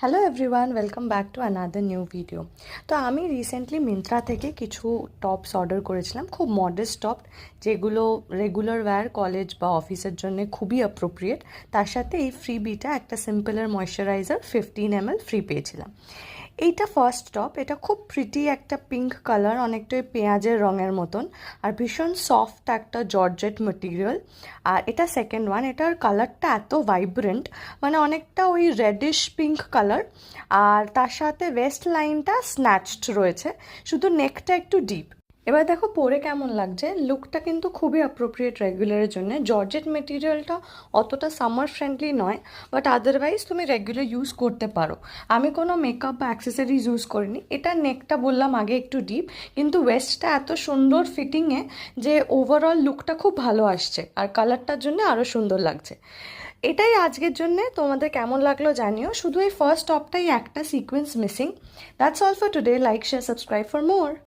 Hello everyone, welcome back to another new video. তো আমি recently Myntra থেকে কিছু টপস অর্ডার করেছিলাম, খুব মডেস্ট টপ, যেগুলো রেগুলার ওয়্যার কলেজ বা অফিসের জন্য খুবই অ্যাপ্রোপ্রিয়েট। তার সাথে এই ফ্রিবিটা একটা সিম্পলের ময়শ্চারাইজার 15 ml ফ্রি পেয়েছিলাম। এইটা ফার্স্ট টপ, এটা খুব প্রিটি একটা পিঙ্ক কালার, অনেকটাই পেঁয়াজের রঙের মতন, আর ভীষণ সফট একটা জর্জেট মেটেরিয়াল। আর এটা সেকেন্ড ওয়ান, এটার কালারটা এত ভাইব্রেন্ট, মানে অনেকটা ওই রেডিশ পিঙ্ক কালার। আর তার সাথে ওয়েস্ট লাইনটা স্ন্যাচড রয়েছে, শুধু নেকটা একটু ডিপ। এবার দেখো পরে কেমন লাগছে, লুকটা কিন্তু খুবই অ্যাপ্রোপ্রিয়েট রেগুলারের জন্য। জর্জেট মেটেরিয়ালটা অতটা সামার ফ্রেন্ডলি নয়, বাট আদারওয়াইজ তুমি রেগুলার ইউজ করতে পারো। আমি কোনো মেকআপ বা অ্যাক্সেসরিজ ইউজ করিনি। এটা নেকটা বললাম আগে একটু ডিপ, কিন্তু ওয়েস্টটা এত সুন্দর ফিটিংয়ে যে ওভারঅল লুকটা খুব ভালো আসছে, আর কালারটার জন্য আরও সুন্দর লাগছে। এটাই আজকের জন্যে, তোমাদের কেমন লাগলো জানিও। শুধু এই ফার্স্ট টপটাই একটা sequence missing. That's all for today. Like, share, subscribe for more.